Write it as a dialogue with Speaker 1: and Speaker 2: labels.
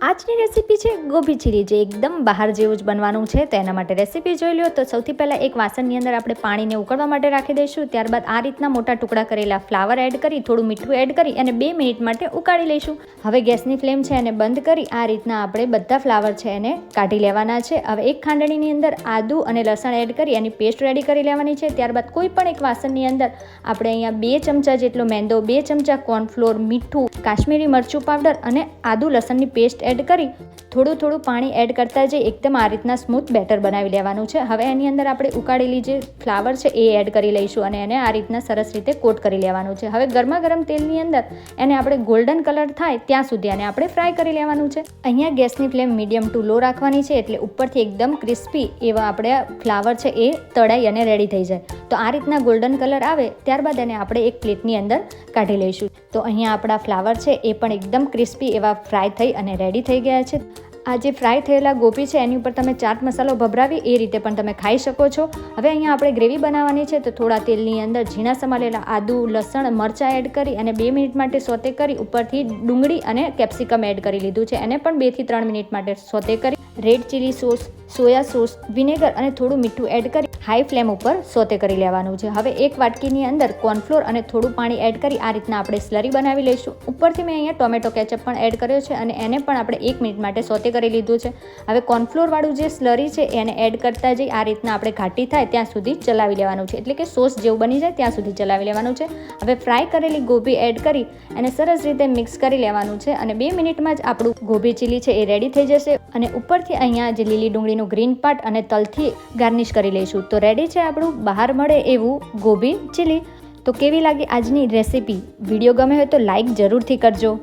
Speaker 1: આજની રેસીપી છે ગોભી ચીલી, જે એકદમ બહાર જેવું જ બનવાનું છે. તો એના માટે રેસીપી જોઈ લો. તો સૌથી પહેલાં એક વાસણની અંદર આપણે પાણીને ઉકળવા માટે રાખી દઈશું. ત્યારબાદ આ રીતના મોટા ટુકડા કરેલા ફ્લાવર એડ કરી, થોડું મીઠું એડ કરી અને 2 મિનિટ માટે ઉકાળી લઈશું. હવે ગેસની ફ્લેમ છે એને બંધ કરી આ રીતના આપણે બધા ફ્લાવર છે એને કાઢી લેવાના છે. હવે એક ખાંડણીની અંદર આદુ અને લસણ એડ કરી એની પેસ્ટ રેડી કરી લેવાની છે. ત્યારબાદ કોઈ પણ એક વાસણની અંદર આપણે અહીંયા 2 ચમચા જેટલો મેંદો, 2 ચમચા કોર્નફ્લોર, મીઠું, કાશ્મીરી મરચું પાવડર અને આદુ લસણની પેસ્ટ એડ કરી થોડું પાણી એડ કરતા જઈ એકદમ આ રીતના સ્મૂથ બેટર બનાવી લેવાનું છે. હવે એની અંદર આપણે ઉકાળેલી જે ફ્લાવર છે એ એડ કરી લઈશું અને એને આ રીતના સરસ રીતે કોટ કરી લેવાનું છે. હવે ગરમા ગરમ તેલની અંદર એને આપણે ગોલ્ડન કલર થાય ત્યાં સુધી એને આપણે ફ્રાય કરી લેવાનું છે. અહીંયા ગેસની ફ્લેમ મીડિયમ ટુ લો રાખવાની છે, એટલે ઉપરથી એકદમ ક્રિસ્પી એવા આપણે ફ્લાવર છે એ તળાઈ અને રેડી થઈ જાય. તો આ રીતના ગોલ્ડન કલર આવે ત્યારબાદ એને આપણે એક પ્લેટની અંદર કાઢી લઈશું. તો અહીંયા આપણા ફ્લાવર છે એ પણ એકદમ ક્રિસ્પી એવા ફ્રાય થઈ અને રેડી થઈ ગયા છે. આ જે ફ્રાય થયેલા ગોભી છે એની ઉપર તમે ચાટ મસાલો ભભરાવી એ રીતે પણ તમે ખાઈ શકો છો. હવે અહીંયા આપણે ગ્રેવી બનાવવાની છે, તો થોડા તેલની અંદર ઝીણા સમારેલા આદુ, લસણ, મરચાં એડ કરી અને 2 મિનિટ માટે સોતે કરી ઉપરથી ડુંગળી અને કેપ્સિકમ એડ કરી લીધું છે. એને પણ 2 થી 3 મિનિટ માટે સોતે કરી red chilli sauce, soya sauce, vinegar અને થોડું મીઠું એડ કરી હાઈ ફ્લેમ ઉપર સોતે કરી લેવાનું છે. હવે એક વાટકીની અંદર કોર્નફ્લોર અને થોડું પાણી એડ કરી આ રીતના આપણે સ્લરી બનાવી લઈશું. ઉપરથી મેં અહીંયા ટોમેટો કેચઅપ પણ એડ કર્યો છે અને એને પણ આપણે 1 મિનિટ માટે સોતે કરી લીધું છે. હવે કોર્નફ્લોરવાળું જે સ્લરી છે એને એડ કરતા જઈ આ રીતના આપણે ઘાટી થાય ત્યાં સુધી ચલાવી લેવાનું છે, એટલે કે સોસ જેવું બની જાય ત્યાં સુધી ચલાવી લેવાનું છે. હવે ફ્રાય કરેલી ગોભી એડ કરી અને સરસ રીતે મિક્સ કરી લેવાનું છે અને 2 મિનિટમાં જ આપણું ગોભી ચીલી છે એ રેડી થઈ જશે. અને ઉપરથી અહીંયા જે લીલી ડુંગળીનું ગ્રીન પાર્ટ અને તલથી ગાર્નિશ કરી લઈશું. તો રેડી છે આપણું બહાર મળે એવું ગોભી ચીલી. તો કેવી લાગી આજની રેસીપી? વિડીયો ગમે હોય તો લાઈક જરૂરથી કરજો.